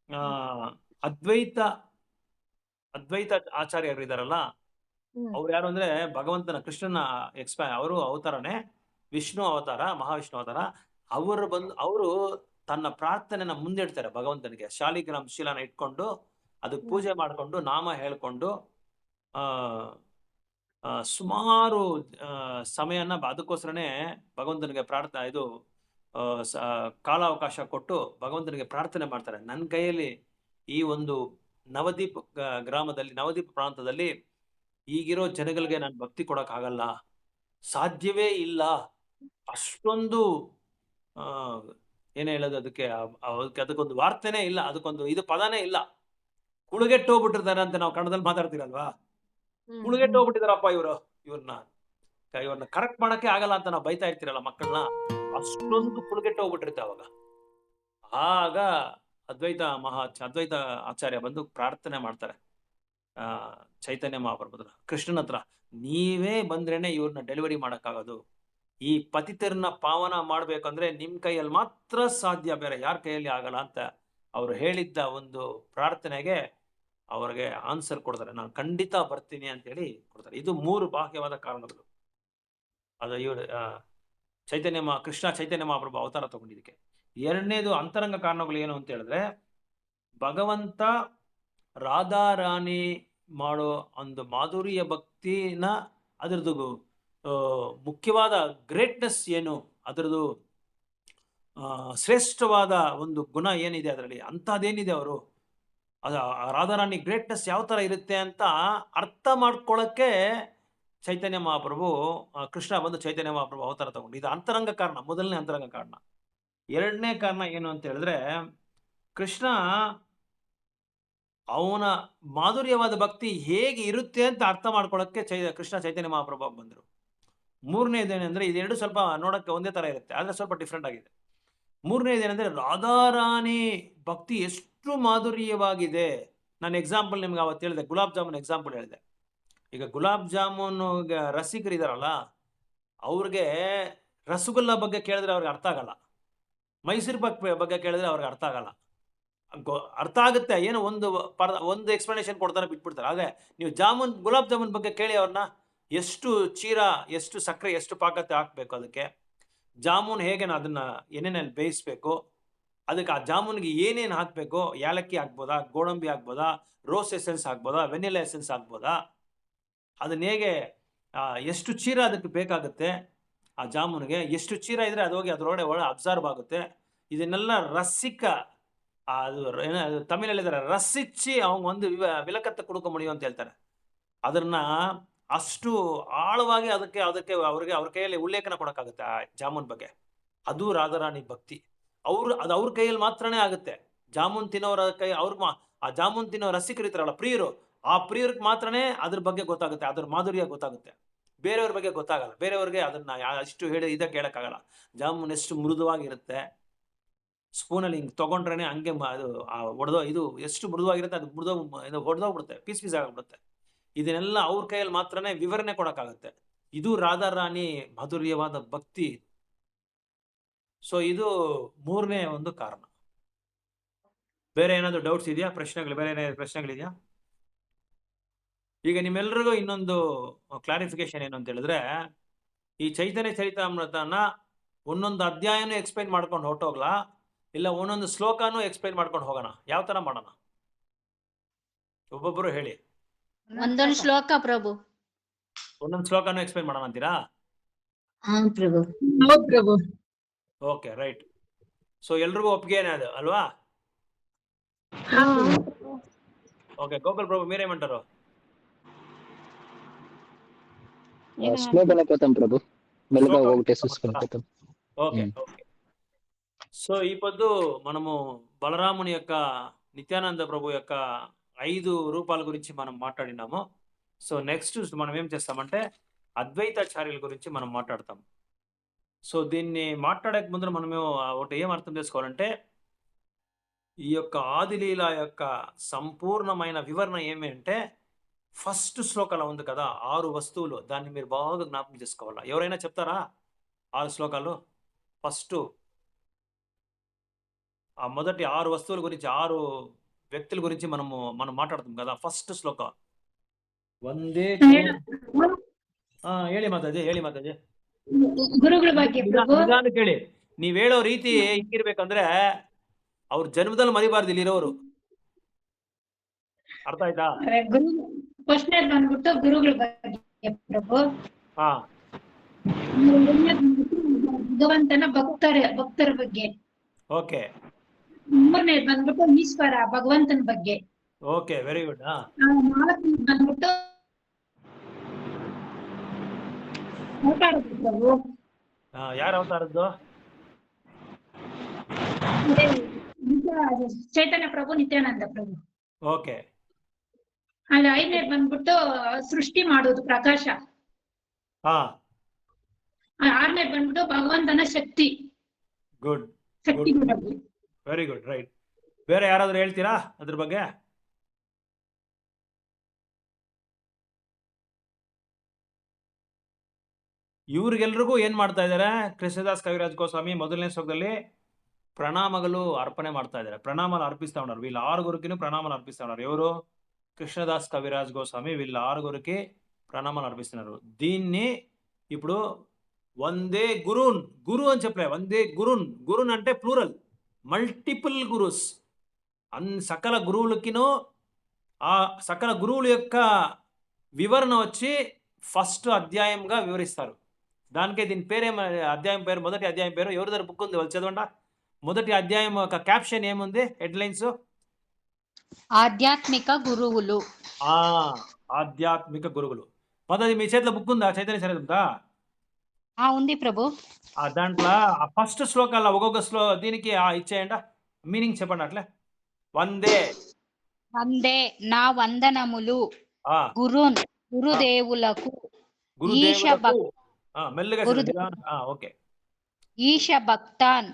ಆ, ಅದ್ವೈತ ಅದ್ವೈತ ಆಚಾರ್ಯರು ಇದಾರಲ್ಲ, ಹ್ಮ್ ಅವ್ರು ಯಾರು ಅಂದ್ರೆ ಭಗವಂತನ ಕೃಷ್ಣನ ಅವರು ಅವತಾರನೇ, ವಿಷ್ಣು ಅವತಾರ, ಮಹಾವಿಷ್ಣು ಅವತಾರ. ಅವರು ತನ್ನ ಪ್ರಾರ್ಥನೆನ ಮುಂದಿಡ್ತಾರೆ ಭಗವಂತನಿಗೆ. ಶಾಲಿಗ್ರಾಮ್ ಶೀಲಾನ ಇಟ್ಕೊಂಡು ಅದಕ್ಕೆ ಹ್ಮ್ ಪೂಜೆ ಮಾಡ್ಕೊಂಡು ನಾಮ ಹೇಳ್ಕೊಂಡು ಆ ಸುಮಾರು ಸಮಯನ ಅದಕ್ಕೋಸ್ಕರನೇ ಭಗವಂತನಿಗೆ ಇದು ಆ, ಸ- ಕಾಲಾವಕಾಶ ಕೊಟ್ಟು ಭಗವಂತನಿಗೆ ಪ್ರಾರ್ಥನೆ ಮಾಡ್ತಾರೆ. ನನ್ನ ಕೈಯಲ್ಲಿ ಈ ಒಂದು ನವದೀಪ್ ಗ್ರಾಮದಲ್ಲಿ, ನವದೀಪ್ ಪ್ರಾಂತದಲ್ಲಿ ಈಗಿರೋ ಜನಗಳಿಗೆ ನಾನು ಭಕ್ತಿ ಕೊಡಕ್ ಆಗಲ್ಲ, ಸಾಧ್ಯವೇ ಇಲ್ಲ. ಅಷ್ಟೊಂದು ಆ ಏನ್ ಹೇಳೋದು ಅದಕ್ಕೆ, ಅದಕ್ಕೊಂದು ವಾರ್ತೆನೇ ಇಲ್ಲ, ಅದಕ್ಕೊಂದು ಇದು ಪದನೇ ಇಲ್ಲ. ಕುಳುಗೆಟ್ಟು ಹೋಗ್ಬಿಟ್ಟಿರ್ತಾರೆ ಅಂತ ನಾವು ಕನ್ನಡದಲ್ಲಿ ಮಾತಾಡ್ತೀರಲ್ವಾ, ಹ್ಮ್ ಕುಳುಗೆಟ್ಟು ಹ್ಮ್ ಹೋಗ್ಬಿಟ್ಟಿದಾರಪ್ಪ ಇವ್ರನ್ನ ಇವ್ರನ್ನ ಕರೆಕ್ಟ್ ಮಾಡಕ್ಕೆ ಆಗಲ್ಲ ಅಂತ ನಾವು ಬೈತಾ ಇರ್ತೀರಲ್ಲ ಮಕ್ಕಳನ್ನ, ಹ್ಮ್ ಅಷ್ಟೊಂದು ಕುಳುಗೆಟ್ಟು ಹೋಗ್ಬಿಟ್ಟಿರುತ್ತೆ ಅವಾಗ. ಆಗ ಅದ್ವೈತ ಆಚಾರ್ಯ ಬಂದು ಪ್ರಾರ್ಥನೆ ಮಾಡ್ತಾರೆ ಆ ಚೈತನ್ಯ ಮಹಾಪ್ರಭುದ್ರ ಕೃಷ್ಣನ ಹತ್ರ. ನೀವೇ ಬಂದ್ರೇನೆ ಇವ್ರನ್ನ ಡೆಲಿವರಿ ಮಾಡಕ್ಕಾಗೋದು. ಈ ಪತಿತರನ್ನ ಪಾವನ ಮಾಡ್ಬೇಕಂದ್ರೆ ನಿಮ್ ಕೈಯಲ್ಲಿ ಮಾತ್ರ ಸಾಧ್ಯ, ಬೇರೆ ಯಾರ ಕೈಯಲ್ಲಿ ಆಗಲ್ಲ ಅಂತ ಅವ್ರು ಹೇಳಿದ್ದ ಒಂದು ಪ್ರಾರ್ಥನೆಗೆ ಅವ್ರಿಗೆ ಆನ್ಸರ್ ಕೊಡ್ತಾರೆ. ನಾನು ಖಂಡಿತ ಬರ್ತೀನಿ ಅಂತ ಹೇಳಿ ಕೊಡ್ತಾರೆ. ಇದು 3 ಬಾಹ್ಯವಾದ ಕಾರಣಗಳು. ಅದು ಇವರು ಕೃಷ್ಣ ಚೈತನ್ಯ ಮಹಾಪ್ರಭು ಅವತಾರ ತಗೊಂಡಿದ್ದಕ್ಕೆ. ಎರಡನೇದು ಅಂತರಂಗ ಕಾರಣಗಳು ಏನು ಅಂತ ಹೇಳಿದ್ರೆ, ಭಗವಂತ ರಾಧಾರಾಣಿ ಮಾಡೋ ಒಂದು ಮಾಧುರ್ಯ ಭಕ್ತಿನ, ಅದರದ್ದು ಮುಖ್ಯವಾದ ಗ್ರೇಟ್ನೆಸ್ ಏನು, ಅದರದ್ದು ಶ್ರೇಷ್ಠವಾದ ಒಂದು ಗುಣ ಏನಿದೆ ಅದರಲ್ಲಿ, ಅಂಥದ್ದೇನಿದೆ ಅವರು, ಅದು ರಾಧಾರಾಣಿ ಗ್ರೇಟ್ನೆಸ್ ಯಾವ ತರ ಇರುತ್ತೆ ಅಂತ ಅರ್ಥ ಮಾಡ್ಕೊಳ್ಳಕ್ಕೆ ಚೈತನ್ಯ ಮಹಾಪ್ರಭು, ಕೃಷ್ಣ ಬಂದು ಚೈತನ್ಯ ಮಹಾಪ್ರಭು ಅವತಾರ ತಗೊಂಡು. ಇದು ಅಂತರಂಗ ಕಾರಣ, ಮೊದಲನೇ ಅಂತರಂಗ ಕಾರಣ. ಎರಡನೇ ಕಾರಣ ಏನು ಅಂತ ಹೇಳಿದ್ರೆ, ಕೃಷ್ಣ ಅವನ ಮಾಧುರ್ಯವಾದ ಭಕ್ತಿ ಹೇಗೆ ಇರುತ್ತೆ ಅಂತ ಅರ್ಥ ಮಾಡ್ಕೊಳ್ಳೋಕ್ಕೆ ಕೃಷ್ಣ ಚೈತನ್ಯ ಮಹಾಪ್ರಭು ಬಂದರು. ಮೂರನೇದೇನೆಂದ್ರೆ, ಇದೆರಡು ಸ್ವಲ್ಪ ನೋಡಕ್ಕೆ ಒಂದೇ ತರ ಇರುತ್ತೆ, ಆದ್ರೆ ಸ್ವಲ್ಪ ಡಿಫ್ರೆಂಟ್ ಆಗಿದೆ. ಮೂರನೇದೇನೆಂದ್ರೆ, ರಾಧಾರಾಣಿ ಭಕ್ತಿ ಎಷ್ಟು ಮಾಧುರ್ಯವಾಗಿದೆ. ನಾನು ಎಕ್ಸಾಂಪಲ್ ನಿಮ್ಗೆ ಅವತ್ತು ಹೇಳಿದೆ, ಗುಲಾಬ್ ಜಾಮೂನ್ ಎಕ್ಸಾಂಪಲ್ ಹೇಳಿದೆ. ಈಗ ಗುಲಾಬ್ ಜಾಮೂನ್ ರಸಿಕರಿದಾರಲ್ಲ, ಅವ್ರಿಗೆ ರಸಗುಲ್ಲ ಬಗ್ಗೆ ಕೇಳಿದ್ರೆ ಅವ್ರಿಗೆ ಅರ್ಥ ಆಗಲ್ಲ, ಮೈಸೂರು ಬಗ್ಗೆ ಕೇಳಿದ್ರೆ ಅವ್ರಿಗೆ ಅರ್ಥ ಆಗಲ್ಲ. ಅರ್ಥ ಆಗುತ್ತೆ, ಏನು ಒಂದು ಎಕ್ಸ್ಪ್ಲನೇಷನ್ ಕೊಡ್ತಾರೆ, ಬಿಟ್ಬಿಡ್ತಾರೆ. ಆದ್ರೆ ನೀವು ಗುಲಾಬ್ ಜಾಮೂನ್ ಬಗ್ಗೆ ಕೇಳಿ ಅವ್ರನ್ನ, ಎಷ್ಟು ಚೀರ, ಎಷ್ಟು ಸಕ್ಕರೆ, ಎಷ್ಟು ಪಾಕತೆ ಹಾಕ್ಬೇಕು ಅದಕ್ಕೆ, ಜಾಮೂನ್ ಹೇಗೆ ಅದನ್ನ ಏನೇನಲ್ಲಿ ಬೇಯಿಸ್ಬೇಕು, ಅದಕ್ಕೆ ಆ ಜಾಮೂನ್ಗೆ ಏನೇನು ಹಾಕಬೇಕು, ಯಾಲಕ್ಕಿ ಹಾಕ್ಬೋದಾ, ಗೋಡಂಬಿ ಹಾಕ್ಬೋದಾ, ರೋಸ್ ಎಸೆನ್ಸ್ ಹಾಕ್ಬೋದಾ, ವೆನಿಲಾ ಎಸೆನ್ಸ್ ಹಾಕ್ಬೋದಾ, ಅದನ್ನ ಹೇಗೆ ಎಷ್ಟು ಚೀರ ಅದಕ್ಕೆ ಬೇಕಾಗುತ್ತೆ, ಆ ಜಾಮೂನ್ಗೆ ಎಷ್ಟು ಚೀರ ಇದ್ರೆ ಅದು ಹೋಗಿ ಒಳ ಅಬ್ಸರ್ವ್ ಆಗುತ್ತೆ. ಇದನ್ನೆಲ್ಲ ರಸಿಕ, ಅದು ತಮಿಳಲ್ಲಿ ರಸಿಚ್ಚಿ ಅವ್ನು ಒಂದು ವಿಲಕತ್ತ ಕುಡುಕ ಮುಡಿಯು ಅಂತ ಹೇಳ್ತಾರೆ. ಅದನ್ನ ಅಷ್ಟು ಆಳವಾಗಿ ಅದಕ್ಕೆ ಅವ್ರ ಕೈಯಲ್ಲಿ ಉಲ್ಲೇಖನ ಕೊಡಕ್ಕಾಗುತ್ತೆ ಆ ಜಾಮೂನ್ ಬಗ್ಗೆ. ಅದು ರಾಧಾರಾಣಿ ಭಕ್ತಿ. ಅವ್ರ ಕೈಯಲ್ಲಿ ಮಾತ್ರನೇ ಆಗುತ್ತೆ. ಜಾಮೂನ್ ತಿನ್ನೋರ ಕೈ, ಆ ಜಾಮೂನ್ ತಿನ್ನೋ ರಸಿಕರಿರ್ತಾರಲ್ಲ, ಪ್ರಿಯರು, ಆ ಪ್ರಿಯರಿಗೆ ಮಾತ್ರನೇ ಅದ್ರ ಬಗ್ಗೆ ಗೊತ್ತಾಗುತ್ತೆ, ಅದ್ರ ಮಾಧುರ್ಯ ಗೊತ್ತಾಗುತ್ತೆ. ಬೇರೆಯವ್ರ ಬಗ್ಗೆ ಗೊತ್ತಾಗಲ್ಲ. ಬೇರೆಯವ್ರಿಗೆ ಅದನ್ನ ಅಷ್ಟು ಹೇಳಿ ಇದಕ್ಕೆ ಹೇಳಕ್ಕಾಗಲ್ಲ. ಜಾಮೂನ್ ಎಷ್ಟು ಮೃದುವಾಗಿರುತ್ತೆ, ಸ್ಪೂನಲ್ಲಿ ಹಿಂಗೆ ತಗೊಂಡ್ರೇನೆ ಹಂಗೆ ಅದು ಇದು ಎಷ್ಟು ಮೃದುವಾಗಿರುತ್ತೆ, ಅದು ಹೊಡೆದೋಗ್ಬಿಡುತ್ತೆ, ಪೀಸ್ ಪೀಸ್ ಆಗಿಬಿಡುತ್ತೆ. ಇದನ್ನೆಲ್ಲ ಅವ್ರ ಕೈಯಲ್ಲಿ ಮಾತ್ರನೇ ವಿವರಣೆ ಕೊಡಕ್ಕಾಗತ್ತೆ. ಇದು ರಾಧಾರಾಣಿ ಮಾಧುರ್ಯವಾದ ಭಕ್ತಿ. ಸೊ ಇದು ಮೂರನೇ ಒಂದು ಕಾರಣ. ಬೇರೆ ಏನಾದ್ರು ಡೌಟ್ಸ್ ಇದೆಯಾ, ಬೇರೆ ಏನಾದ್ರು ಪ್ರಶ್ನೆಗಳಿದೆಯಾ? ಈಗ ನಿಮ್ಮೆಲ್ಲರಿಗೂ ಇನ್ನೊಂದು ಕ್ಲಾರಿಫಿಕೇಶನ್ ಏನು ಅಂತ ಹೇಳಿದ್ರೆ, ಈ ಚೈತನ್ಯ ಚರಿತಾಮೃತನ ಒಂದೊಂದು ಅಧ್ಯಾಯನೂ ಎಕ್ಸ್ಪ್ಲೈನ್ ಮಾಡ್ಕೊಂಡು ಹೊರಟೋಗ್ಲಾ, ಇಲ್ಲ ಒಂದೊಂದು ಶ್ಲೋಕನೂ ಎಕ್ಸ್ಪ್ಲೈನ್ ಮಾಡ್ಕೊಂಡು ಹೋಗೋಣ? ಯಾವ ತರ ಮಾಡೋಣ, ಒಬ್ಬೊಬ್ಬರು ಹೇಳಿ. ಒಂದೊಂದು ಶ್ಲೋಕ ಪ್ರಭು. ಒಂದೊಂದು ಶ್ಲೋಕನೂ ಎಕ್ಸ್ಪ್ಲೈನ್ ಮಾಡೋಣ ಅಂತೀರಾ? ಹಾ ಪ್ರಭು. ಹೌದು ಪ್ರಭು. Okay, right. ಸೊ ಎಲ್ರಿಗೂ ಒಪ್ಪಿಗೆನೇ ಅದು ಅಲ್ವಾ? ಓಕೆ, ಗೋಕುಲ್ ಪ್ರಭು మీరేమంటారు? శ్లోకన పోతాం ప్రభు, మెల్లగా ఒకటే చూసుకొని పోతాం. Okay okay. సో ఈ పొద్దు మనము బలరాముని యొక్క, నిత్యానంద ప్రభు యొక్క 5 రూపాల గురించి మనం మాట్లాడినాము. సో నెక్స్ట్ మనం ఏం చేస్తామంటే అద్వైతాచార్యుల గురించి మనం మాట్లాడతాం. సో దీన్ని మాట్లాడక ముందర మనము ఒకటి ఏం అర్థం చేసుకోవాలంటే, ఈ యొక్క ఆదిలీల యొక్క సంపూర్ణమైన వివరణ ఏమి అంటే, ఫస్ట్ శ్లోకాలు ఉంది కదా 6 వస్తువులు, దాన్ని మీరు బాగా జ్ఞాపకం చేసుకోవాలా. ఎవరైనా చెప్తారా 6 శ్లోకాలు? ఫస్ట్ ఆ మొదటి 6 వస్తువుల గురించి 6 వ్యక్తుల గురించి మనం మాట్లాడుతాం కదా. ఫస్ట్ శ్లోక ಒಂದೇ ಹೇಳಿ ಮಾತಾಜಿ, ಹೇಳಿ ಮಾತಾಜಿ. ಗುರುಗಳ ಬಗ್ಗೆ ಪ್ರಭು. ನಿಧಾನಕ್ಕೆ ಹೇಳಿ. ನೀವ್ ಹೇಳೋ ರೀತಿ ಹಿಂಗಿರ್ಬೇಕಂದ್ರೆ ಅವ್ರ ಜನ್ಮದಲ್ಲಿ ಮರಿಬಾರ್ದು ಇಲ್ಲಿರೋರು. ಅರ್ಥ ಆಯ್ತಾ? ಗುರು ಫಸ್ಟ್ ಬಂದ್ಬಿಟ್ಟು ಗುರುಗಳ ಬಗ್ಗೆ ಪ್ರಭು. ಹಾ, ಭಗವಂತನ ಭಕ್ತರ ಬಗ್ಗೆ. ಓಕೆ ಮೂರನೇದು ಬಂದ್ಬಿಟ್ಟು ಈಶ್ವರ ಭಗವಂತನ ಬಗ್ಗೆ. Okay, very good. ಹಾ, ನಾಲ್ಕನೇದು ಬಂದ್ಬಿಟ್ಟು ಅವತಾರಗಳು ಪ್ರಭು. ಯಾರ ಅವತಾರದ್ದು? ಚೈತನ್ಯ ಪ್ರಭು, ನಿತ್ಯಾನಂದ ಪ್ರಭು. ಓಕೆ, ಅಲ್ಲಿ ಐದನೇದು ಬಂದ್ಬಿಟ್ಟು ಸೃಷ್ಟಿ ಮಾಡೋದು ಪ್ರಕಾಶ. ಹಾ, ಆರನೇದು ಬಂದ್ಬಿಟ್ಟು ಭಗವಂತನ ಶಕ್ತಿ ಗುಡ್, ಶಕ್ತಿಗಳ ಬಗ್ಗೆ. Very good, right. ಬೇರೆ ಯಾರಾದ್ರೂ ಹೇಳ್ತೀರಾ ಅದ್ರ ಬಗ್ಗೆ? ಇವ್ರಿಗೆಲ್ರಿಗೂ ಏನ್ ಮಾಡ್ತಾ ಇದ್ದಾರೆ? ಕೃಷ್ಣದಾಸ್ ಕವಿರಾಜ್ ಗೋಸ್ವಾಮಿ ಮೊದಲನೇ ಶ್ಲೋಕದಲ್ಲಿ ಪ್ರಣಾಮಗಳು ಅರ್ಪಣೆ ಮಾಡ್ತಾ ಇದ್ದಾರೆ. ಪ್ರಣಾಮలు అర్పిస్తా ఉన్నారు. వీళ్ళ ఆరుగురికి ప్రణామాలు అర్పిస్తా ఉన్నారు. ఎవరు? కృష్ణదాస్ కవిరాజ్ గోస్వామి వీళ్ళ ఆరుగురికి ప్రణామాలు అర్పిస్తున్నారు. దీన్ని ఇప్పుడు వందే గురున్, గురు అని చెప్పలే, వందే గురున్. గురున్ అంటే ప్లూరల్, మల్టిపుల్ గురుస్. సకల గురువులకినో ఆ సకల గురువుల యొక్క వివరణ వచ్చి ఫస్ట్ అధ్యాయంగా వివరిస్తారు. దానికే దీని పేరే అధ్యాయం పేరు, మొదటి అధ్యాయం పేరు. ఎవరి దగ్గర బుక్ ఉంది వాళ్ళు చదవండి. మొదటి అధ్యాయం యొక్క క్యాప్షన్ ఏముంది? హెడ్లైన్స్ ఆధ్యాత్మిక గురువులు. ఆధ్యాత్మిక గురువులు. మొదటి మీ చేతిలో బుక్ ఉందా? చైతన్య చరిత్ర ఉంది ప్రభు. దాంట్లో ఆ ఫస్ట్ శ్లోకాల్లో ఒక్కొక్క దీనికి ఇచ్చేయండి, మీనింగ్ చెప్పండి. అట్లే వందే నా వందనములు గురున్, గురుదేవులకు, మెల్లగా ఓకే. ఈశ భక్తాన్,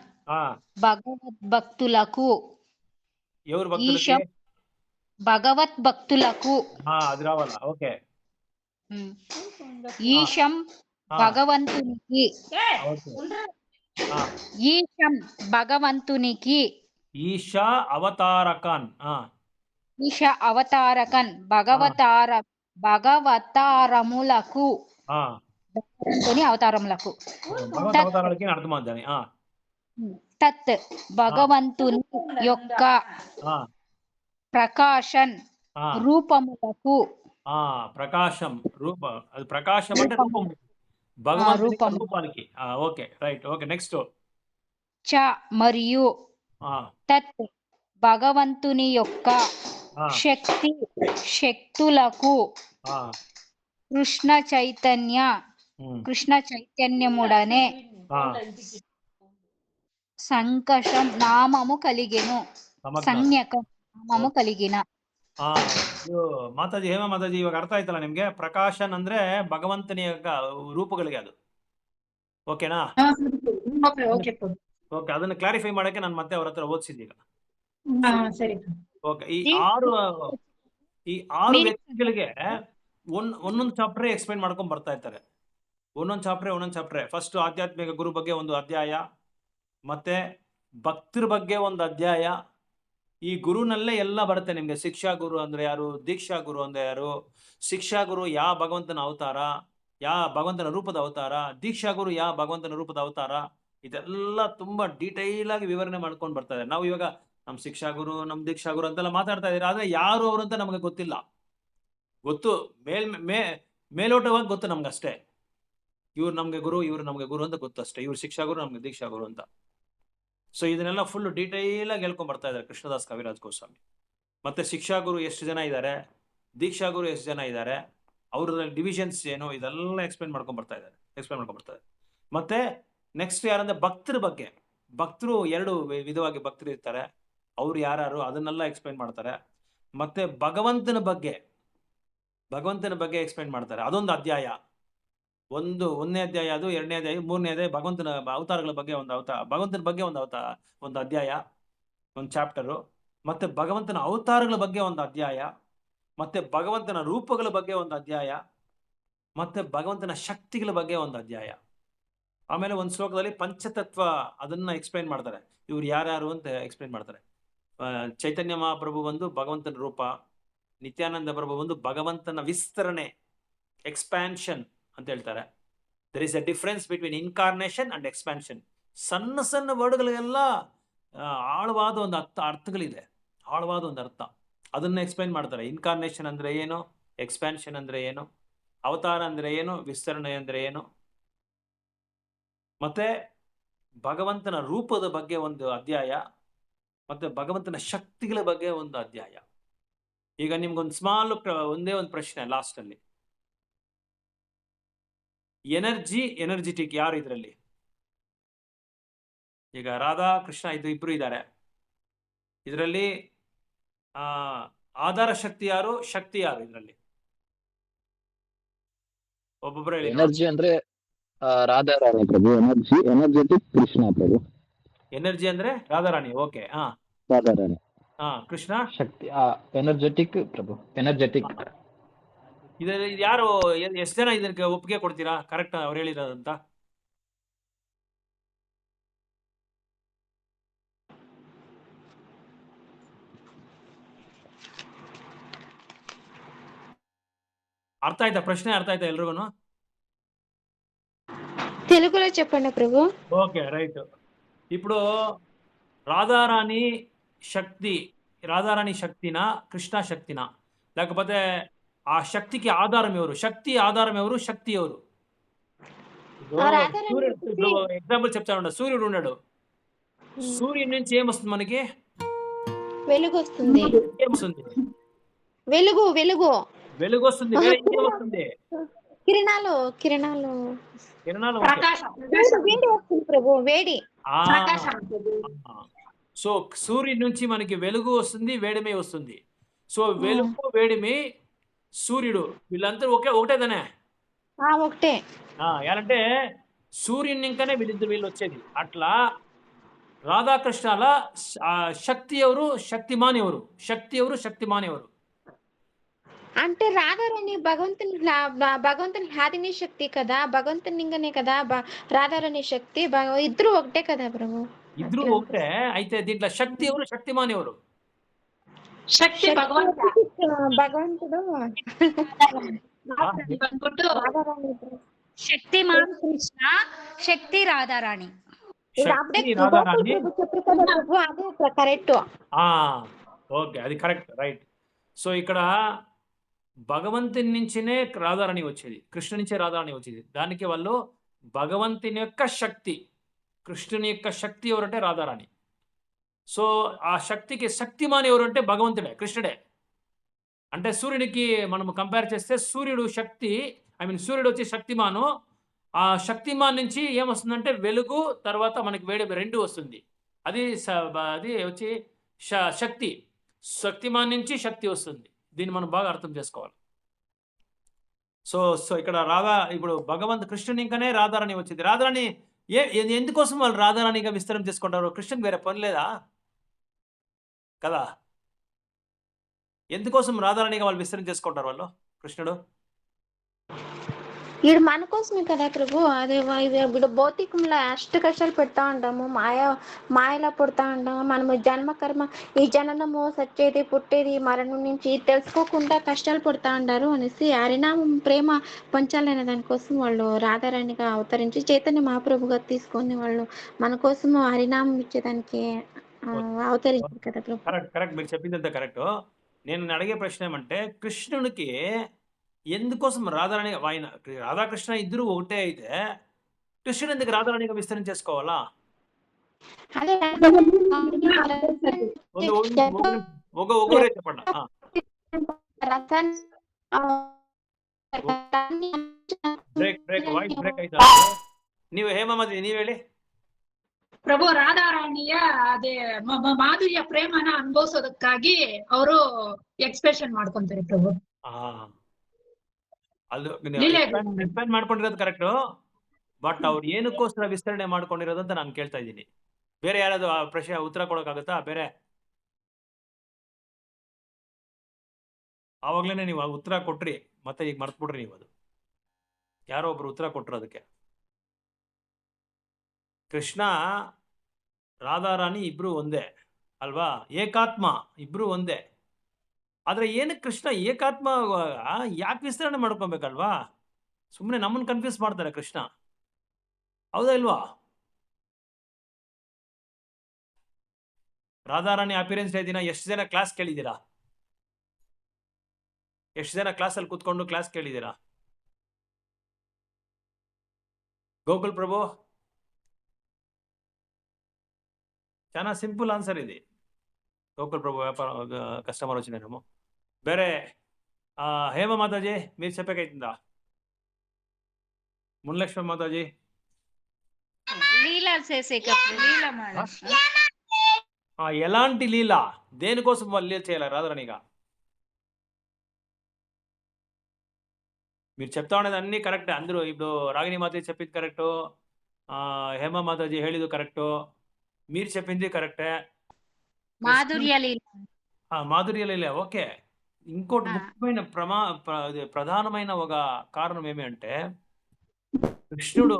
భగవద్భక్తులకు. ఎవరు భక్తులకి? భగవద్భక్తులకు. అది రావాలా? ఓకే. ఈశం భగవంతునికి, ఈశం భగవంతునికి, ఈశా అవతారకన్, ఈశ అవతారకన్, భగవతారములకు, భగవంతుని అవతారములకు. అవతారాలకి అర్థమవుతుంది. తత్ భగవంతుని యొక్క ప్రకాశన్ రూపములకు. ప్రకాశం రూప, అది ప్రకాశం అంటే రూపం, భగవంతుని రూపానికి. Okay, right. Okay, next. చ మరియు తత్ భగవంతుని యొక్క శక్తులకు కృష్ణ చైతన్యముడనే సంకషం నామము కలిగెను. సంజ్ఞకం ನಾಮము కలిగిన. ಮಾತಾಜಿ, ಹೇಮ ಮಾತಾಜಿ, ಇವಾಗ ಅರ್ಥ ಆಯ್ತಲ್ಲ ನಿಮ್ಗೆ? ಪ್ರಕಾಶನ್ ಅಂದ್ರೆ ಭಗವಂತನ ರೂಪಗಳಿಗೆ ಅದು. ಓಕೆನಾ? ಓಕೆ, ಅದನ್ನ ಕ್ಲಾರಿಫೈ ಮಾಡಕ್ಕೆ ನಾನು ಮತ್ತೆ ಅವ್ರ ಹತ್ರ ಓದಿಸಿದ್ದೀಗ. ಓಕೆ, ಈ ಆರು ವ್ಯಕ್ತಿಗಳಿಗೆ ಒಂದೊಂದು ಚಾಪ್ಟರ್ ಎಕ್ಸ್ಪ್ಲೈನ್ ಮಾಡ್ಕೊಂಡ್ ಬರ್ತಾ ಇರ್ತಾರೆ. ಒಂದೊಂದು ಚಾಪ್ಟರ್. ಫಸ್ಟ್ ಆಧ್ಯಾತ್ಮಿಕ ಗುರು ಬಗ್ಗೆ ಒಂದು ಅಧ್ಯಾಯ, ಮತ್ತೆ ಭಕ್ತರ ಬಗ್ಗೆ ಒಂದು ಅಧ್ಯಾಯ. ಈ ಗುರುನಲ್ಲೇ ಎಲ್ಲ ಬರುತ್ತೆ ನಿಮ್ಗೆ. ಶಿಕ್ಷಾ ಗುರು ಅಂದ್ರೆ ಯಾರು, ದೀಕ್ಷಾ ಗುರು ಅಂದ್ರೆ ಯಾರು, ಶಿಕ್ಷಾ ಗುರು ಯಾವ ಭಗವಂತನ ಅವತಾರ, ಯಾವ ಭಗವಂತನ ರೂಪದ ಅವತಾರ, ದೀಕ್ಷಾ ಗುರು ಯಾವ ಭಗವಂತನ ರೂಪದ ಅವತಾರ, ಇದೆಲ್ಲ ತುಂಬಾ ಡೀಟೈಲ್ ಆಗಿ ವಿವರಣೆ ಮಾಡ್ಕೊಂಡು ಬರ್ತಾ ಇದೆ. ನಾವು ಇವಾಗ ನಮ್ ಶಿಕ್ಷಾ ಗುರು, ನಮ್ ದೀಕ್ಷಾ ಗುರು ಅಂತೆಲ್ಲ ಮಾತಾಡ್ತಾ ಇದೀರ, ಆದ್ರೆ ಯಾರು ಅವರು ಅಂತ ನಮಗೆ ಗೊತ್ತಿಲ್ಲ. ಗೊತ್ತು ಮೇಲೋಟವಾಗಿ ಗೊತ್ತು ನಮ್ಗಷ್ಟೇ. ಇವ್ರು ನಮ್ಗೆ ಗುರು, ಇವ್ರು ನಮ್ಗೆ ಗುರು ಅಂತ ಗೊತ್ತು ಅಷ್ಟೇ. ಇವ್ರು ಶಿಕ್ಷಾ ಗುರು, ನಮ್ಗೆ ದೀಕ್ಷಾ ಗುರು ಅಂತ. ಸೊ ಇದನ್ನೆಲ್ಲ ಫುಲ್ ಡೀಟೈಲ್ ಆಗಿ ಹೇಳ್ಕೊಂಡ್ ಬರ್ತಾ ಇದ್ದಾರೆ ಕೃಷ್ಣದಾಸ್ ಕವಿರಾಜ್ ಗೋಸ್ವಾಮಿ. ಮತ್ತೆ ಶಿಕ್ಷಾ ಗುರು ಎಷ್ಟು ಜನ ಇದ್ದಾರೆ, ದೀಕ್ಷಾ ಗುರು ಎಷ್ಟು ಜನ ಇದ್ದಾರೆ, ಅವ್ರದ್ರಲ್ಲಿ ಡಿವಿಷನ್ಸ್ ಏನು, ಇದೆಲ್ಲ ಎಕ್ಸ್ಪ್ಲೇನ್ ಮಾಡ್ಕೊಂಡ್ ಬರ್ತಾ ಇದ್ದಾರೆ. ಮತ್ತೆ ನೆಕ್ಸ್ಟ್ ಯಾರಂದ್ರೆ ಭಕ್ತರ ಬಗ್ಗೆ. ಭಕ್ತರು ಎರಡು ವಿಧವಾಗಿ ಭಕ್ತರು ಇರ್ತಾರೆ, ಅವ್ರು ಯಾರು ಅದನ್ನೆಲ್ಲ ಎಕ್ಸ್ಪ್ಲೇನ್ ಮಾಡ್ತಾರೆ. ಮತ್ತೆ ಭಗವಂತನ ಬಗ್ಗೆ ಎಕ್ಸ್ಪ್ಲೇನ್ ಮಾಡ್ತಾರೆ. ಅದೊಂದು ಅಧ್ಯಾಯ. ಒಂದನೇ ಅಧ್ಯಾಯ, ಅದು ಎರಡನೇ ಅಧ್ಯಾಯ, ಮೂರನೇ ಅಧ್ಯಾಯ ಭಗವಂತನ ಅವತಾರಗಳ ಬಗ್ಗೆ ಭಗವಂತನ ಬಗ್ಗೆ ಒಂದು ಅಧ್ಯಾಯ, ಒಂದು ಚಾಪ್ಟರು. ಮತ್ತೆ ಭಗವಂತನ ಅವತಾರಗಳ ಬಗ್ಗೆ ಒಂದು ಅಧ್ಯಾಯ, ಮತ್ತೆ ಭಗವಂತನ ರೂಪಗಳ ಬಗ್ಗೆ ಒಂದು ಅಧ್ಯಾಯ, ಮತ್ತೆ ಭಗವಂತನ ಶಕ್ತಿಗಳ ಬಗ್ಗೆ ಒಂದು ಅಧ್ಯಾಯ. ಆಮೇಲೆ ಒಂದು ಶ್ಲೋಕದಲ್ಲಿ ಪಂಚತತ್ವ ಅದನ್ನ ಎಕ್ಸ್ಪ್ಲೈನ್ ಮಾಡ್ತಾರೆ. ಇವ್ರು ಯಾರ್ಯಾರು ಅಂತ ಎಕ್ಸ್ಪ್ಲೈನ್ ಮಾಡ್ತಾರೆ. ಚೈತನ್ಯ ಮಹಾಪ್ರಭು ಒಂದು ಭಗವಂತನ ರೂಪ, ನಿತ್ಯಾನಂದ ಪ್ರಭು ಒಂದು ಭಗವಂತನ ವಿಸ್ತರಣೆ, ಎಕ್ಸ್ಪ್ಯಾನ್ಷನ್ ಅಂತ ಹೇಳ್ತಾರೆ. There is a difference between incarnation and expansion. ಸಣ್ಣ ಸಣ್ಣ ವರ್ಡ್ಗಳಿಗೆಲ್ಲ ಆಳವಾದ ಒಂದು ಅರ್ಥಗಳಿದೆ, ಆಳವಾದ ಒಂದು ಅರ್ಥ. ಅದನ್ನ ಎಕ್ಸ್ಪ್ಲೈನ್ ಮಾಡ್ತಾರೆ. ಇನ್ಕಾರ್ನೇಷನ್ ಅಂದ್ರೆ ಏನು, ಎಕ್ಸ್ಪ್ಯಾನ್ಷನ್ ಅಂದ್ರೆ ಏನು, ಅವತಾರ ಅಂದ್ರೆ ಏನು, ವಿಸ್ತರಣೆ ಅಂದ್ರೆ ಏನು, ಮತ್ತೆ ಭಗವಂತನ ರೂಪದ ಬಗ್ಗೆ ಒಂದು ಅಧ್ಯಾಯ, ಮತ್ತೆ ಭಗವಂತನ ಶಕ್ತಿಗಳ ಬಗ್ಗೆ ಒಂದು ಅಧ್ಯಾಯ. ಈಗ ನಿಮ್ಗೊಂದು ಸ್ಮಾಲ್ ಒಂದೇ ಒಂದು ಪ್ರಶ್ನೆ ಲಾಸ್ಟ್ ಅಲ್ಲಿ. ಎನರ್ಜಿಟಿಕ್ ಯಾರು ಇದರಲ್ಲಿ? ಈಗ ರಾಧಾ ಕೃಷ್ಣ ಇದು ಇಬ್ರು ಇದ್ದಾರೆ ಇದರಲ್ಲಿ. ಆಧಾರ ಶಕ್ತಿ ಯಾರು, ಶಕ್ತಿ ಯಾರು ಇದರಲ್ಲಿ? ಒಬ್ಬೊಬ್ಬರು ಹೇಳಿ. ಎನರ್ಜಿ ಅಂದ್ರೆ ರಾಧಾರಾಣಿ ಪ್ರಭು, ಎನರ್ಜೆಟಿಕ್ ಕೃಷ್ಣ ಪ್ರಭು. ಎನರ್ಜಿ ಅಂದ್ರೆ ರಾಧಾರಾಣಿ. ಓಕೆ. ರಾಧಾರಾಣಿ. ಕೃಷ್ಣ ಶಕ್ತಿ. ಎನರ್ಜೆಟಿಕ್ ಪ್ರಭು, ಎನರ್ಜೆಟಿಕ್. ಇದರಲ್ಲಿ ಯಾರು, ಎಷ್ಟು ಜನ ಇದಕ್ಕೆ ಒಪ್ಪಿಗೆ ಕೊಡ್ತೀರಾ ಕರೆಕ್ಟ್ ಅವ್ರು ಹೇಳಿರೋದಂತ? అర్థ ఆಯ್ತಾ ప్రశ్న? అర్థ ಆಯ್ತಾ ఎల్రిగూను? తెలుగులో చెప్పండి ప్రభు. Okay right. ఇప్పుడు రాధారాణి శక్తినా కృష్ణ శక్తినా, లేకపోతే ఆ శక్తికి ఆధారం ఎవరు? శక్తి ఆధారం ఎవరు, శక్తి ఎవరు? ఇప్పుడు ఎగ్జాంపుల్ చెప్తాను. సూర్యుడు ఉన్నాడు, సూర్యుడి నుంచి ఏమొస్తుంది మనకి? వెలుగు వస్తుంది. ఏమొస్తుంది? వెలుగు వెలుగు వెలుగు వస్తుంది. ఏమొస్తుంది? కిరణాలు కిరణాలు వేడి వస్తుంది ప్రభు, వేడి. సో సూర్యుడి నుంచి మనకి వెలుగు వస్తుంది, వేడిమి వస్తుంది. సో వెలుగు, వేడిమి, సూర్యుడు వీళ్ళందరూ ఒకటేదనే? ఒకటే. అంటే సూర్యుని ఇంకానే వీళ్ళు వచ్చేది. అట్లా రాధాకృష్ణాల శక్తి ఎవరు, శక్తిమాన్ ఎవరు? శక్తి ఎవరు, శక్తిమాన్ ఎవరు? అంటే రాధారాణి భగవంతుని హ్యాదిని శక్తి కదా, భగవంతునిగానే కదా రాధారాణి శక్తి. ఇద్దరు ఒకటే కదా ప్రభు? ఇద్దరు ఒకటే. అయితే దీంట్లో శక్తి ఎవరు, శక్తిమాన్ ఎవరు? శక్తి భగవంతుడు. శక్తిమాన్ కృష్ణ, శక్తి రాధారాణి. అదే కరెక్ట్. ఓకే, అది కరెక్ట్, రైట్. సో ఇక్కడ భగవంతుని నుంచినే రాధారాణి వచ్చేది, కృష్ణ నుంచే రాధారాణి వచ్చేది. దానికి వాళ్ళు భగవంతుని యొక్క శక్తి, కృష్ణుని యొక్క శక్తి ఎవరంటే రాధారాణి. సో ఆ శక్తికి శక్తిమాన్ ఎవరంటే భగవంతుడే, కృష్ణుడే. అంటే సూర్యుడికి మనం కంపేర్ చేస్తే సూర్యుడు శక్తి, సూర్యుడు వచ్చి శక్తిమాను. ఆ శక్తిమాన్ నుంచి ఏమొస్తుందంటే వెలుగు, తర్వాత మనకి వేడి, రెండు వస్తుంది. అది వచ్చి శక్తి. శక్తిమాన్ నుంచి శక్తి వస్తుంది. దీన్ని మనం బాగా అర్థం చేసుకోవాలి. సో ఇక్కడ ఇప్పుడు కృష్ణుని ఇంకానే రాధారాణి వచ్చింది. రాధారాణి ఎందుకోసం వాళ్ళు రాధారాణిగా విస్తరణ చేసుకుంటారు? కృష్ణుని వేరే పని లేదా కదా? ఎందుకోసం రాధారాణిగా వాళ్ళు విస్తరణ చేసుకుంటారు వాళ్ళు? కృష్ణుడు ఇది మన కోసమే కదా ప్రభు. అదే ఇప్పుడు భౌతికంలో అష్ట కష్టాలు పెడతా ఉంటాము, మాయలా పుడతా ఉంటాము. మనము జన్మ కర్మ, ఈ జననము, సచ్చేది, పుట్టేది, మరణం నుంచి తెలుసుకోకుండా కష్టాలు పడుతూ ఉంటారు అనేసి హరినామం ప్రేమ పంచాలనే దానికోసం వాళ్ళు రాధారాణిగా అవతరించి చైతన్య మహాప్రభుగా తీసుకొని వాళ్ళు మన కోసము హరినామం ఇచ్చేదానికి అవతరించారు కదా ప్రభు. కరెక్ట్, మీరు చెప్పిందంతా కరెక్ట్. నేను అడిగే ప్రశ్న ఏమంటే, కృష్ణునికి ఎందుకోసం రాధారాణి, రాధాకృష్ణ ఇద్దరు ఒకటే అయితే కృష్ణుడు ఎందుకు రాధారాణిగా విస్తరణ చేసుకోవాలా? ఒకరే చెప్పండి. ವಾಯ್ಸ್ ಬ್ರೇಕ್ ಆಯ್ತಾ? ನೀವು ಹೇಮಾವತಿ ನೀವ್ ಹೇಳಿ. ಪ್ರಭು ರಾಧಾರಾಣಿಯ ಅದೇ ಮಾಧುರ್ಯ ಪ್ರೇಮನ ಅನುಭವಿಸೋದಕ್ಕಾಗಿ ಅವರು ಎಕ್ಸ್ಪ್ರೆಷನ್ ಮಾಡ್ಕೊಂತಾರೆ ಪ್ರಭು. ಎಕ್ಸ್ಪ್ಲೇನ್ ಮಾಡ್ಕೊಂಡಿರೋದು ಕರೆಕ್ಟ್, ಬಟ್ ಅವ್ರು ಏನಕ್ಕೋಸ್ಕರ ವಿಸ್ತರಣೆ ಮಾಡ್ಕೊಂಡಿರೋದು ಅಂತ ನಾನು ಕೇಳ್ತಾ ಇದ್ದೀನಿ. ಬೇರೆ ಯಾರಾದ್ರು ಆ ಪ್ರಶ್ನೆ ಉತ್ತರ ಕೊಡೋಕ್ಕಾಗತ್ತಾ? ಬೇರೆ ಆವಾಗ್ಲೇನೆ ನೀವು ಉತ್ತರ ಕೊಟ್ರಿ, ಮತ್ತೆ ಈಗ ಮರ್ತ್ಬಿಟ್ರಿ ನೀವು. ಅದು ಯಾರೋ ಒಬ್ರು ಉತ್ತರ ಕೊಟ್ರು ಅದಕ್ಕೆ. ಕೃಷ್ಣ ರಾಧಾರಾಣಿ ಇಬ್ರು ಒಂದೇ ಅಲ್ವಾ, ಏಕಾತ್ಮ ಇಬ್ರು ಒಂದೇ. ಆದ್ರೆ ಏನಕ್ಕೆ ಕೃಷ್ಣ ಏಕಾತ್ಮ ಯಾಕೆ ವಿಸ್ತರಣೆ ಮಾಡ್ಕೊಬೇಕಲ್ವಾ? ಸುಮ್ಮನೆ ನಮ್ಮನ್ನು ಕನ್ಫ್ಯೂಸ್ ಮಾಡ್ತಾರೆ ಕೃಷ್ಣ, ಹೌದಾ ಇಲ್ವಾ? ರಾಧಾರಾಣಿ ಅಪಿಯರೆನ್ಸ್ ಡೇ ದಿನ ಎಷ್ಟು ಜನ ಕ್ಲಾಸ್ ಕೇಳಿದ್ದೀರಾ? ಎಷ್ಟು ಜನ ಕ್ಲಾಸಲ್ಲಿ ಕೂತ್ಕೊಂಡು ಕ್ಲಾಸ್ ಕೇಳಿದ್ದೀರಾ? ಗೋಕುಲ್ ಪ್ರಭು, చాలా సింపుల్ ఆన్సర్ ఇది. ಗೋಕುಲ್ ಪ್ರಭು వ్యాపార కస్టమర్ వచ్చినారేమో. ಬೇರೆ ಹೇಮ మాతాజీ మీరు చెప్పకైతుందా? మునలక్ష్మి మాతాజీ లీలా చేసేటప్పుడు లీలా మేడం. ఎలాంటి లీల, దేనికోసం వాళ్ళు లీల చేయాలి రాధారాణిగా? మీరు చెప్తా ఉండేది అన్నీ కరెక్టే. అందరూ ఇప్పుడు రాగిణి మాతాజీ చెప్పింది కరెక్టు, ಹೇಮ మాతాజీ ಹೇಳಿದ್ದು ಕರೆಕ್ಟು, మీరు చెప్పింది కరెక్టే. మాధుర్య లీల. మాధుర్య లీల ఓకే. ఇంకోటి ఆ. ముఖ్యమైన ప్రధానమైన ఒక కారణం ఏమి అంటే కృష్ణుడు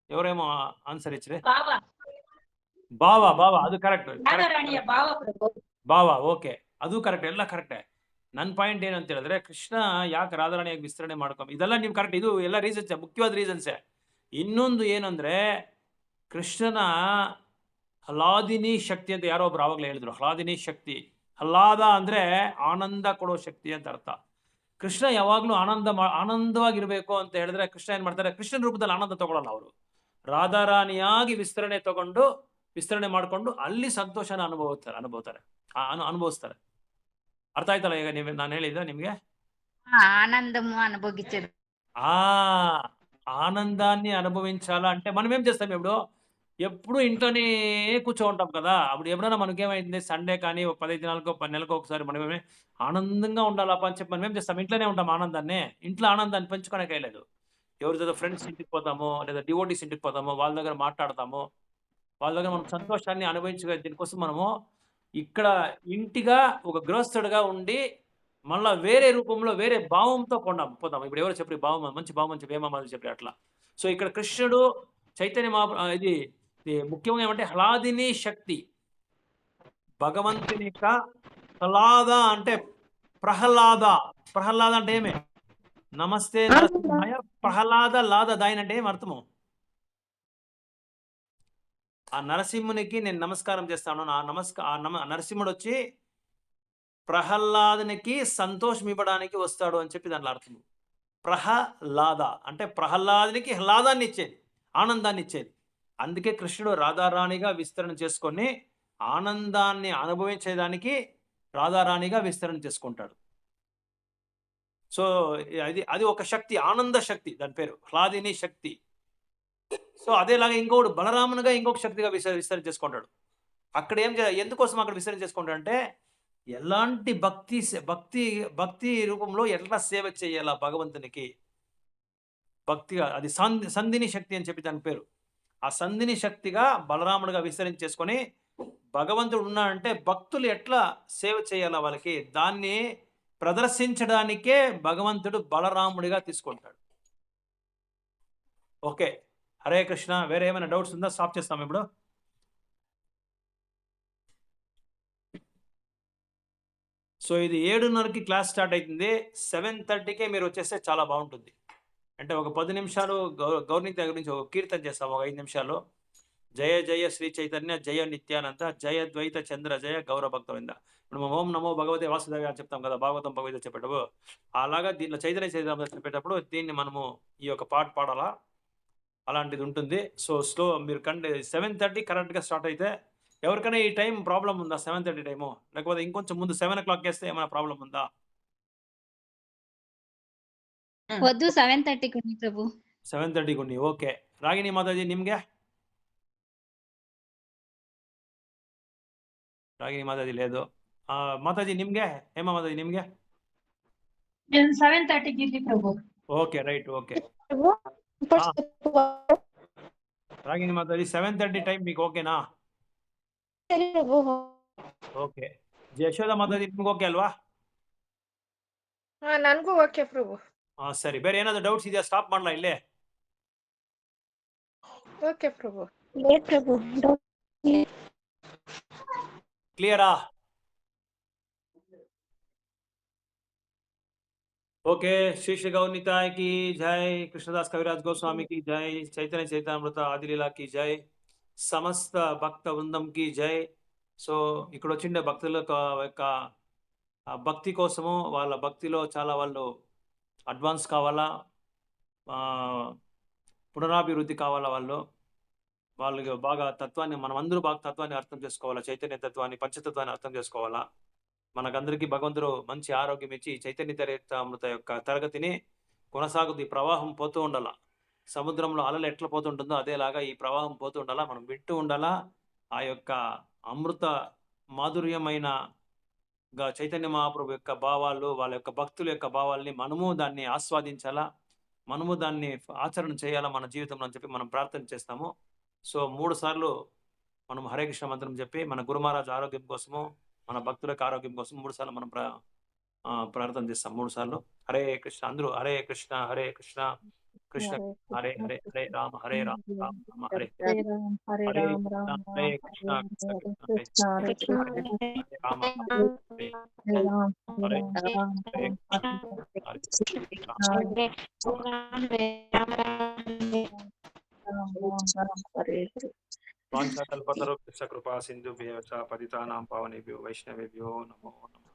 ఎవరేమో ఆన్సర్ ఇచ్చరే, బావ బావా బావా ಅದು ಕರೆಕ್ಟ್ ರಾಧಾರಾಣಿಯ ಬಾವ ಪ್ರಭು. ಬಾವಾ ಓಕೆ, ಅದು ಕರೆಕ್ಟ್, ಎಲ್ಲ ಕರೆಕ್ಟೇ. ನನ್ನ ಪಾಯಿಂಟ್ ಏನಂತ ಹೇಳಿದ್ರೆ ಕೃಷ್ಣ ಯಾಕೆ ರಾಧಾರಾಣಿಯಾಗಿ ವಿಸ್ತರಣೆ ಮಾಡ್ಕೊಂಡು, ಇದೆಲ್ಲ ನೀವು ಕರೆಕ್ಟ್, ಇದು ಎಲ್ಲ ರೀಸನ್ಸೇ, ಮುಖ್ಯವಾದ ರೀಸನ್ಸೇ. ಇನ್ನೊಂದು ಏನಂದ್ರೆ ಕೃಷ್ಣನ ಹಲಾದಿನಿ ಶಕ್ತಿ ಅಂತ ಯಾರೋ ಒಬ್ರು ಆವಾಗಲೇ ಹೇಳಿದ್ರು. ಹಲಾದಿನಿ ಶಕ್ತಿ, ಹಲ್ಲಾದ ಅಂದ್ರೆ ಆನಂದ ಕೊಡೋ ಶಕ್ತಿ ಅಂತ ಅರ್ಥ. ಕೃಷ್ಣ ಯಾವಾಗ್ಲೂ ಆನಂದವಾಗಿರ್ಬೇಕು ಅಂತ ಹೇಳಿದ್ರೆ ಕೃಷ್ಣ ಏನ್ ಮಾಡ್ತಾರೆ, ಕೃಷ್ಣನ ರೂಪದಲ್ಲಿ ಆನಂದ ತಗೊಳ್ಳಲ್ಲ ಅವರು. ರಾಧಾರಾಣಿಯಾಗಿ ವಿಸ್ತರಣೆ ಮಾಡ್ಕೊಂಡು ಅಲ್ಲಿ ಸಂತೋಷನ ಅನುಭವಿಸ್ತಾರೆ. ಅರ್ಥ ಆಯ್ತಲ್ಲ ಈಗ ನಾನು ಹೇಳಿದ್ದೆ ನಿಮ್ಗೆ? ఆనందము అనుభవించదు. ఆనందాన్ని అనుభవించాలా అంటే మనం ఏం చేస్తాం? ఎప్పుడు ఇంట్లోనే కూర్చో ఉంటాం కదా. అప్పుడు ఎప్పుడైనా మనకేమైంది, సండే కానీ 15 దినాలకో 10 నెలలకు ఒకసారి మనమేమే ఆనందంగా ఉండాలప్ప అని చెప్పి మనం ఏం చేస్తాం? ఇంట్లోనే ఉంటాం ఆనందాన్ని. ఇంట్లో ఆనందాన్ని పెంచుకోవడానికి లేదు. ఎవరితో ఫ్రెండ్స్ ఇంటికి పోతామో, లేదా డివోటీస్ ఇంటికి పోతామో, వాళ్ళ దగ్గర మాట్లాడతాము, వాళ్ళ దగ్గర మనం సంతోషాన్ని అనుభవించగల దీనికోసం మనము ఇక్కడ ఇంటిగా ఒక గృహస్థుడిగా ఉండి మళ్ళా వేరే రూపంలో వేరే భావంతో పోతాం. ఇప్పుడు ఎవరు చెప్పి భావం, మంచి భావం అని చెప్పి ఏమామాది చెప్పి అట్లా. సో ఇక్కడ కృష్ణుడు చైతన్య ఇది ముఖ్యంగా ఏమంటే హ్లాదిని శక్తి, భగవంతుని యొక్క హ్లాద అంటే ప్రహ్లాద అంటే ఏమే? నమస్తే నరసింహాయ ప్రహ్లాద లాద దాయన అంటే ఏం అర్థము? ఆ నరసింహునికి నేను నమస్కారం చేస్తాను. నరసింహుడు వచ్చి ప్రహ్లాదునికి సంతోషం ఇవ్వడానికి వస్తాడు అని చెప్పి దాంట్లో అర్థం. ప్రహ్లాద అంటే ప్రహ్లాదునికి హ్లాదాన్ని ఇచ్చేది, ఆనందాన్ని ఇచ్చేది. అందుకే కృష్ణుడు రాధారాణిగా విస్తరణ చేసుకొని ఆనందాన్ని అనుభవించేదానికి రాధారాణిగా విస్తరణ చేసుకుంటాడు. సో అది ఒక శక్తి, ఆనంద శక్తి, దాని పేరు హ్లాదిని శక్తి. సో అదేలాగా ఇంకొకడు బలరామునిగా ఇంకొక శక్తిగా విస్తరణ చేసుకుంటాడు. అక్కడ ఎందుకోసం అక్కడ విస్తరణ చేసుకుంటాడు అంటే ఎలాంటి భక్తి రూపంలో ఎట్లా సేవ చేయాలా భగవంతునికి, భక్తిగా, అది సంధిని శక్తి అని చెప్పి దాని పేరు. ఆ సంధిని శక్తిగా బలరాముడిగా విస్తరించేసుకొని భగవంతుడు ఉన్నాడంటే భక్తులు ఎట్లా సేవ చేయాలా వాళ్ళకి, దాన్ని ప్రదర్శించడానికే భగవంతుడు బలరాముడిగా తీసుకుంటాడు. ఓకే, హరే కృష్ణ. వేరే ఏమైనా డౌట్స్ ఉందా? స్టాప్ చేస్తాం ఇప్పుడు. సో ఇది 7:30కి క్లాస్ స్టార్ట్ అవుతుంది. 7:30కే మీరు వచ్చేస్తే చాలా బాగుంటుంది. అంటే ఒక 10 నిమిషాలు గౌర్ని దగ్గర నుంచి ఒక కీర్తన చేస్తాం, ఒక 5 నిమిషాలు. జయ జయ శ్రీ చైతన్య జయ నిత్యానంద జయ ద్వైత చంద్ర జయ గౌర భక్తవింద. ఇప్పుడు ఓం నమో భగవతే వాసుదేవ అని చెప్తాం కదా భాగవతం భగవద్గీత చెప్పేటప్పుడు. అలాగా దీంట్లో చైతన్య చైతన్య చెప్పేటప్పుడు దీన్ని మనము ఈ యొక్క పాట పాడాలా, అలాంటిది ఉంటుంది. సో మీరు 7:30 కరెక్ట్గా స్టార్ట్ అయితే, ఎవరికైనా ఈ టైం ప్రాబ్లం ఉందా? 7:30 టైము, లేకపోతే ఇంకొంచెం ముందు 7 o'clock వేస్తే ఏమైనా ప్రాబ్లం ఉందా? వద్దు, 7:30కి ఉంది ప్రభు. 7:30కి ఉంది. ఓకే. ರಾಗಿಣಿ ಮಾತಾಜಿ ನಿಮ್ಗೆ? ರಾಗಿಣಿ ಮಾತಾಜಿ లేదు. ಮಾತಾಜಿ ನಿಮ್ಗೆ? ಹೇಮ ಮಾತಾಜಿ ನಿಮ್ಗೆ? 7:30కి ఉంది ప్రభు. Okay, right, okay. ರಾಗಿಣಿ ಮಾತಾಜಿ 7:30 ಟೈಮ್ మీకు ಓಕೆನಾ? ಓಕೆ. ಯಶೋಧ ಮಾತಾಜಿ ನಿಮ್ಗೆ ಓಕೆ ಅಲ್ವಾ? ನನಗೂ ಓಕೆ ಪ್ರಭು. ಸರಿ, ಬೇರೆ ಏನಾದ್ರು ಡೌಟ್ಸ್ ಇದೆಯಾ? ಸ್ಟಾಪ್ ಮಾಡ್ಲಾ ಇಲ್ಲೇ? ಓಕೆ ಪ್ರಭು. ಲೇ ಪ್ರಭು ಕ್ಲಿಯರಾ? ओके, श्री श्री गौर निताय की जय, कृष्णदास कविराज गोस्वामी की जय, चैतन्य चैतन्यमृत आदिलीला की जय, సమస్త భక్త బృందంకి జై. సో ఇక్కడ వచ్చిండే భక్తుల యొక్క భక్తి కోసము, వాళ్ళ భక్తిలో చాలా వాళ్ళు అడ్వాన్స్ కావాలా, పునరాభివృద్ధి కావాలా, వాళ్ళకి బాగా తత్వాన్ని, మనం అందరూ బాగా తత్వాన్ని అర్థం చేసుకోవాలా, చైతన్య తత్వాన్ని, పంచతత్వాన్ని అర్థం చేసుకోవాలా. మనకందరికీ భగవంతుడు మంచి ఆరోగ్యం ఇచ్చి చైతన్య చరితామృత యొక్క తరగతిని కొనసాగుతూ, ఈ ప్రవాహం పోతూ ఉండాల. సముద్రంలో అలలు ఎట్లా పోతుంటుందో అదేలాగా ఈ ప్రవాహం పోతూ ఉండాలా, మనం వింటూ ఉండాలా. ఆ యొక్క అమృత మాధుర్యమైన చైతన్య మహాప్రభు యొక్క భావాలు, వాళ్ళ యొక్క భక్తుల యొక్క భావాల్ని మనము దాన్ని ఆస్వాదించాలా, మనము దాన్ని ఆచరణ చేయాలా మన జీవితంలో అని చెప్పి మనం ప్రార్థన చేస్తాము. సో 3 సార్లు మనం హరే కృష్ణ మంత్రం చెప్పి మన గురు మహారాజ్ ఆరోగ్యం కోసము, మన భక్తులకు ఆరోగ్యం కోసం 3 సార్లు మనం ప్రార్థన చేస్తాం. 3 సార్లు హరే కృష్ణ. అందరూ హరే కృష్ణ హరే కృష్ణ కృష్ణ హరే హరే, హరే రామ హరే రామ రామ రామ హరే హరే, హరే హరే రామ రామ హరే కృష్ణ కృష్ణ కృష్ణ హరే కృష్ణ హరే హరే రామ హరే హరే రామ హరే రామ హరే హరే వాంఛాకల్పతరుభ్యశ్చ కృపా సింధుభ్యో చ పతితానాం పావనేభ్యో వైష్ణవేభ్యో నమో నమః.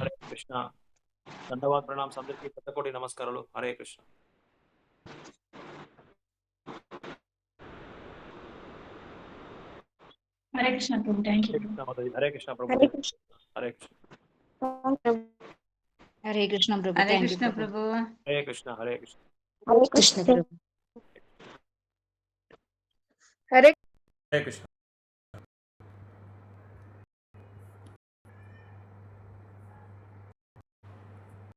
హరే కృష్ణ. దండవాద్ ప్రణామ్స్ అందరికీ, పెద్దకోటి నమస్కారాలు. హరే కృష్ణ. హరే కృష్ణ ప్రభు. Thank you. హరే కృష్ణ ప్రభు. హరే కృష్ణ హరే కృష్ణ. హరే కృష్ణ ప్రభు. హరే Thank you, కృష్ణ ప్రభు. హరే కృష్ణ. హరే కృష్ణ. హరే కృష్ణ ప్రభు. హరే కృష్ణ.